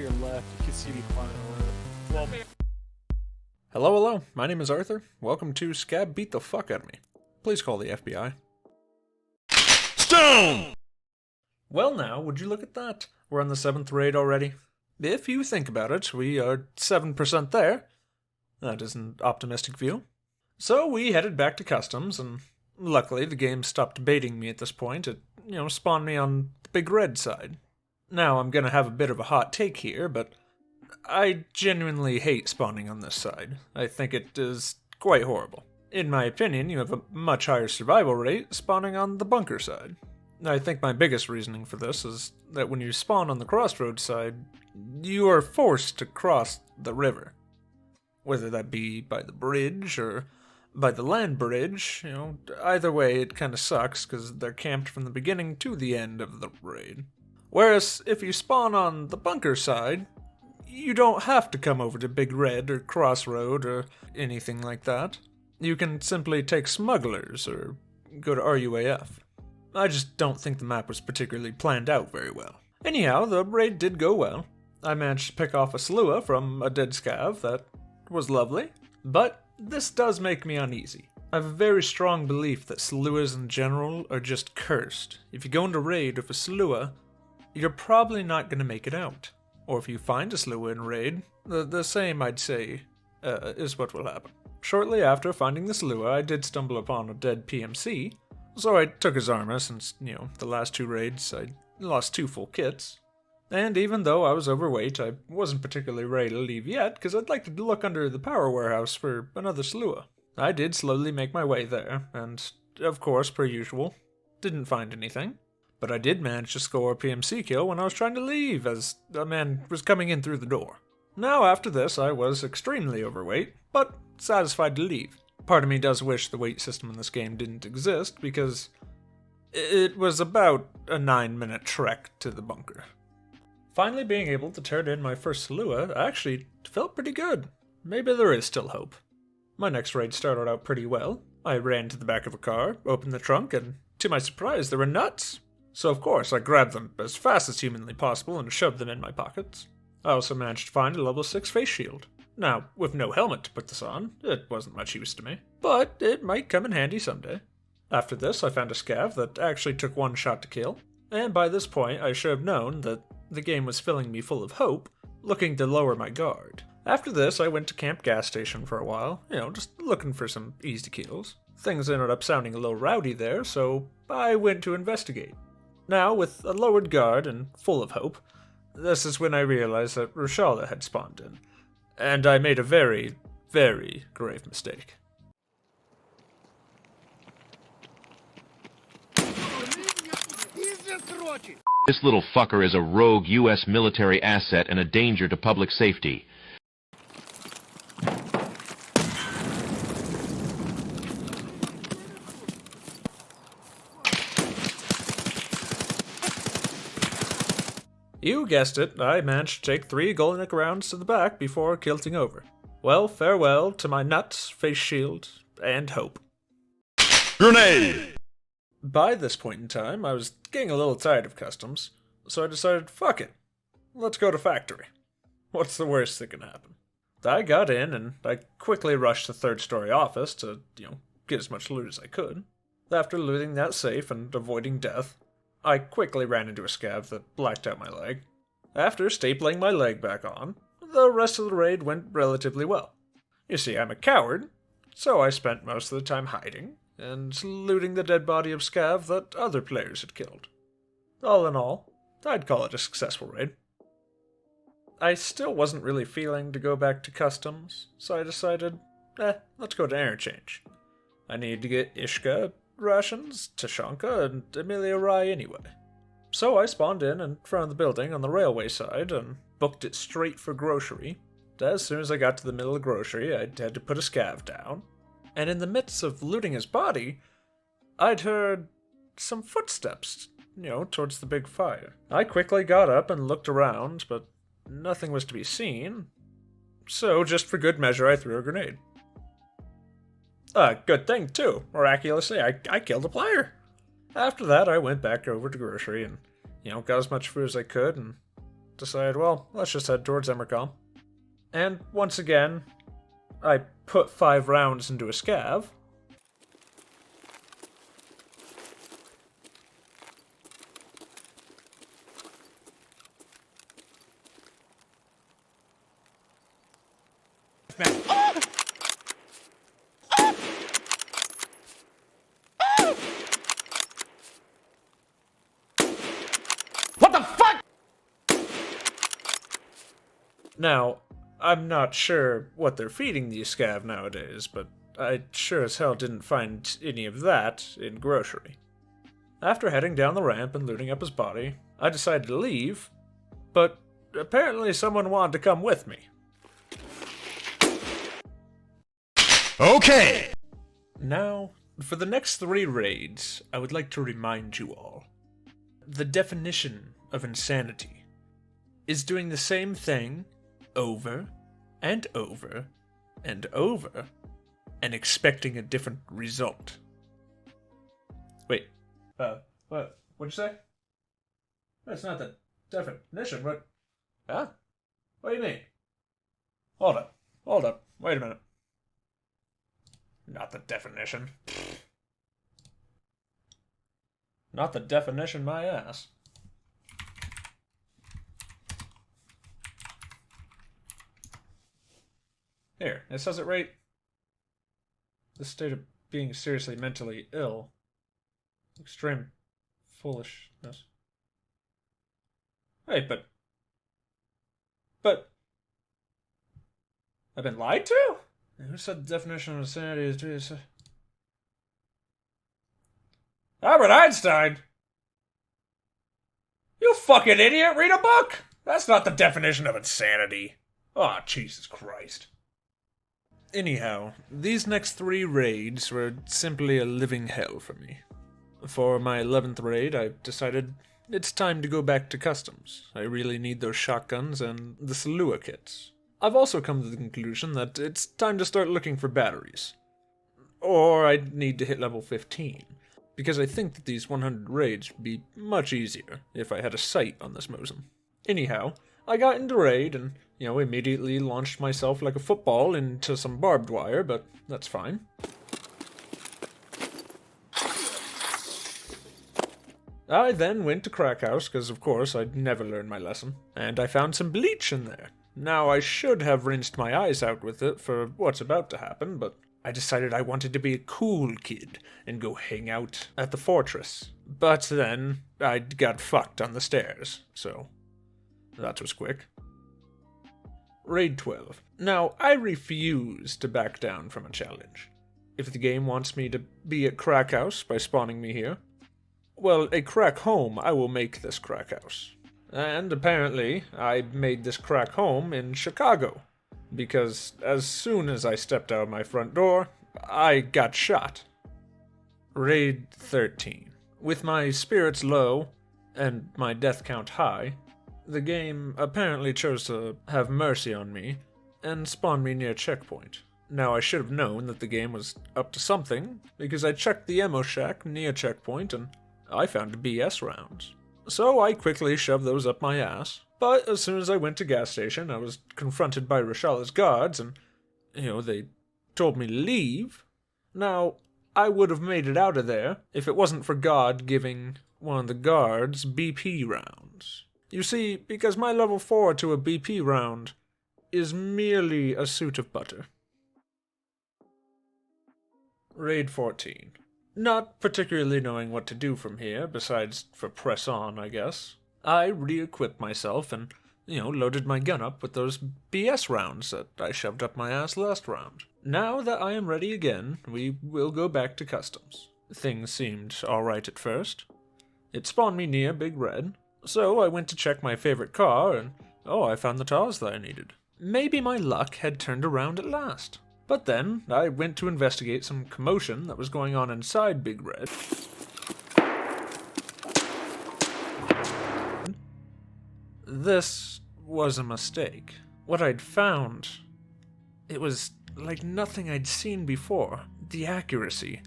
to your left, you can see me climbing over. Well, Hello, my name is Arthur. Welcome to Scab Beat the Fuck Out of Me. Please call the FBI. Stone! Well now, would you look at that? We're on the 7th raid already. If you think about it, we are 7% there. That is an optimistic view. So we headed back to customs, and luckily the game stopped baiting me at this point. It, spawned me on the big red side. Now I'm gonna have a bit of a hot take here, but I genuinely hate spawning on this side. I think it is quite horrible. In my opinion, you have a much higher survival rate spawning on the bunker side. I think my biggest reasoning for this is that when you spawn on the crossroads side, you are forced to cross the river. Whether that be by the bridge or by the land bridge, either way it kinda sucks because they're camped from the beginning to the end of the raid. Whereas if you spawn on the bunker side, you don't have to come over to Big Red or Crossroad or anything like that. You can simply take smugglers or go to RUAF. I just don't think the map was particularly planned out very well. Anyhow, the raid did go well. I managed to pick off a Slua from a dead scav. That was lovely. But this does make me uneasy. I have a very strong belief that Sluas in general are just cursed. If you go into raid with a Slua, you're probably not going to make it out. Or if you find a Slua in raid, the same, I'd say, is what will happen. Shortly after finding the Slua, I did stumble upon a dead PMC, so I took his armor since, the last 2 raids I lost 2 full kits. And even though I was overweight, I wasn't particularly ready to leave yet, because I'd like to look under the power warehouse for another Slua. I did slowly make my way there, and, of course, per usual, didn't find anything. But I did manage to score a PMC kill when I was trying to leave, as a man was coming in through the door. Now, after this, I was extremely overweight, but satisfied to leave. Part of me does wish the weight system in this game didn't exist, because it was about a 9-minute trek to the bunker. Finally being able to turn in my first Slua actually felt pretty good. Maybe there is still hope. My next raid started out pretty well. I ran to the back of a car, opened the trunk, and to my surprise, there were nuts. So of course, I grabbed them as fast as humanly possible and shoved them in my pockets. I also managed to find a level 6 face shield. Now, with no helmet to put this on, it wasn't much use to me, but it might come in handy someday. After this, I found a scav that actually took 1 shot to kill, and by this point I should have known that the game was filling me full of hope, looking to lower my guard. After this, I went to Camp Gas Station for a while, just looking for some easy kills. Things ended up sounding a little rowdy there, so I went to investigate. Now, with a lowered guard and full of hope, this is when I realized that Rashala had spawned in, and I made a very, very grave mistake. This little fucker is a rogue U.S. military asset and a danger to public safety. You guessed it, I managed to take 3 Golnick rounds to the back before kilting over. Well, farewell to my nuts, face shield, and hope. Grenade! By this point in time, I was getting a little tired of customs, so I decided, fuck it, let's go to factory. What's the worst that can happen? I got in, and I quickly rushed to 3rd story office to, get as much loot as I could. After looting that safe and avoiding death, I quickly ran into a scav that blacked out my leg. After stapling my leg back on, the rest of the raid went relatively well. You see, I'm a coward, so I spent most of the time hiding and looting the dead body of scav that other players had killed. All in all, I'd call it a successful raid. I still wasn't really feeling to go back to customs, so I decided, let's go to interchange. I needed to get Ishka rations, Tashanka, and Amelia Rye anyway. So I spawned in front of the building on the railway side and booked it straight for grocery. As soon as I got to the middle of grocery, I had to put a scav down. And in the midst of looting his body, I'd heard some footsteps, towards the big fire. I quickly got up and looked around, but nothing was to be seen. So, just for good measure, I threw a grenade. Good thing, too. Miraculously, I killed a player. After that, I went back over to grocery and, got as much food as I could and decide, well, let's just head towards Emercom. And once again, I put 5 rounds into a scav. What the fuck? Now, I'm not sure what they're feeding these scav nowadays, but I sure as hell didn't find any of that in grocery. After heading down the ramp and looting up his body, I decided to leave, but apparently someone wanted to come with me. Okay! Now, for the next 3 raids, I would like to remind you all. The definition of insanity is doing the same thing over and over and over and expecting a different result. Wait, what'd you say? That's not the definition, what? Huh? What do you mean? Hold up, wait a minute. Not the definition. Not the definition, my ass. Here, it says it right. The state of being seriously mentally ill. Extreme foolishness. Hey, but... I've been lied to? Who said the definition of insanity is... Albert Einstein? You fucking idiot, read a book! That's not the definition of insanity. Oh, Jesus Christ. Anyhow, these next 3 raids were simply a living hell for me. For my 11th raid, I decided it's time to go back to customs. I really need those shotguns and the Salua kits. I've also come to the conclusion that it's time to start looking for batteries. Or I'd need to hit level 15, because I think that these 100 raids would be much easier if I had a sight on this Mosin. Anyhow, I got into raid and, immediately launched myself like a football into some barbed wire, but that's fine. I then went to Crack House, because of course I'd never learned my lesson, and I found some bleach in there. Now, I should have rinsed my eyes out with it for what's about to happen, but I decided I wanted to be a cool kid and go hang out at the fortress. But then, I got fucked on the stairs, so that was quick. Raid 12. Now, I refuse to back down from a challenge. If the game wants me to be at Crack House by spawning me here, well, a crack home I will make this Crack House. And apparently, I made this crack home in Chicago, because as soon as I stepped out of my front door, I got shot. Raid 13. With my spirits low, and my death count high, the game apparently chose to have mercy on me, and spawned me near checkpoint. Now I should have known that the game was up to something, because I checked the ammo shack near checkpoint, and I found BS rounds. So I quickly shoved those up my ass, but as soon as I went to gas station, I was confronted by Rashala's guards, and, they told me to leave. Now, I would have made it out of there if it wasn't for God giving one of the guards BP rounds. You see, because my level 4 to a BP round is merely a suit of butter. Raid 14. Not particularly knowing what to do from here, besides for press on, I guess, I re-equipped myself and, loaded my gun up with those BS rounds that I shoved up my ass last round. Now that I am ready again, we will go back to customs. Things seemed alright at first. It spawned me near Big Red, so I went to check my favorite car, and I found the TARS that I needed. Maybe my luck had turned around at last. But then, I went to investigate some commotion that was going on inside Big Red. This was a mistake. What I'd found, it was like nothing I'd seen before. The accuracy,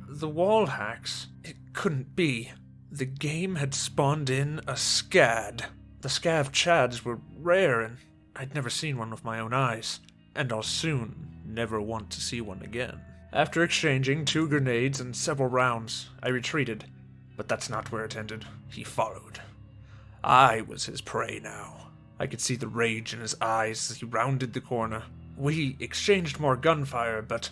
the wall hacks, it couldn't be. The game had spawned in a SCAD. The scav chads were rare, and I'd never seen one with my own eyes, and I'll soon never want to see one again. After exchanging 2 grenades and several rounds, I retreated, but that's not where it ended. He followed. I was his prey now. I could see the rage in his eyes as he rounded the corner. We exchanged more gunfire, but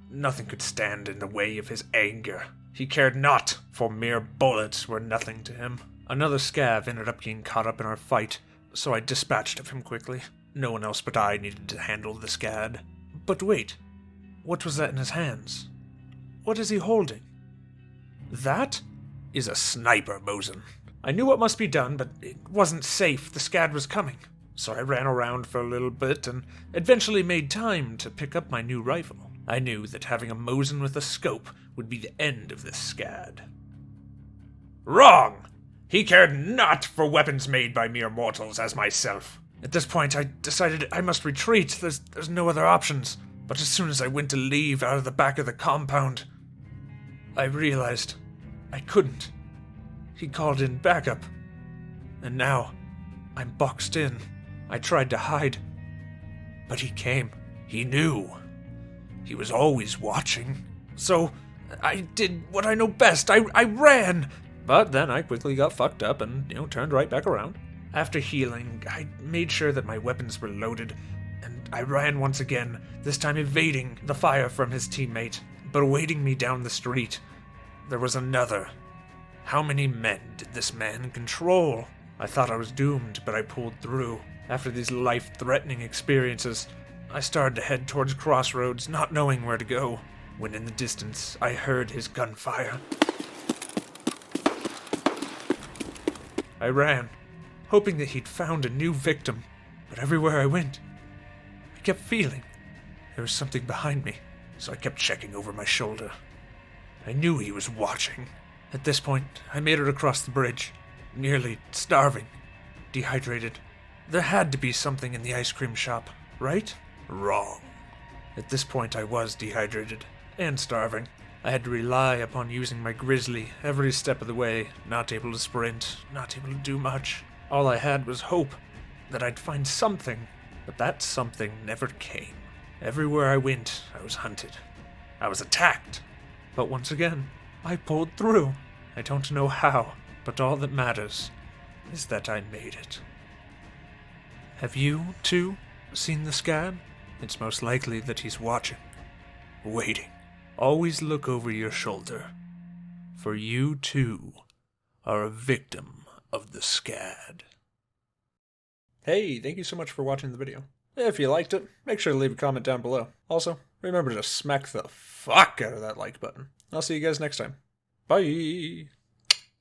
nothing could stand in the way of his anger. He cared not, for mere bullets were nothing to him. Another scav ended up getting caught up in our fight, so I dispatched of him quickly. No one else but I needed to handle the scad. But wait, what was that in his hands? What is he holding? That is a sniper, Mosin. I knew what must be done, but it wasn't safe. The scad was coming. So I ran around for a little bit and eventually made time to pick up my new rifle. I knew that having a Mosin with a scope would be the end of this scad. Wrong! He cared not for weapons made by mere mortals as myself. At this point, I decided I must retreat. There's no other options. But as soon as I went to leave out of the back of the compound, I realized I couldn't. He called in backup. And now, I'm boxed in. I tried to hide. But he came. He knew. He was always watching. So, I did what I know best. I ran! But then I quickly got fucked up and, turned right back around. After healing, I made sure that my weapons were loaded, and I ran once again, this time evading the fire from his teammate. But awaiting me down the street, there was another. How many men did this man control? I thought I was doomed, but I pulled through. After these life-threatening experiences, I started to head towards Crossroads, not knowing where to go, when in the distance I heard his gunfire. I ran, hoping that he'd found a new victim, but everywhere I went, I kept feeling there was something behind me, so I kept checking over my shoulder. I knew he was watching. At this point, I made it across the bridge, nearly starving, dehydrated. There had to be something in the ice cream shop, right? Wrong. At this point, I was dehydrated and starving. I had to rely upon using my grizzly every step of the way, not able to sprint, not able to do much. All I had was hope that I'd find something, but that something never came. Everywhere I went, I was hunted. I was attacked. But once again, I pulled through. I don't know how, but all that matters is that I made it. Have you, too, seen the scab? It's most likely that he's watching, waiting. Always look over your shoulder, for you, too, are a victim of the scad. Hey, thank you so much for watching the video. If you liked it, make sure to leave a comment down below. Also, remember to smack the fuck out of that like button. I'll see you guys next time. Bye!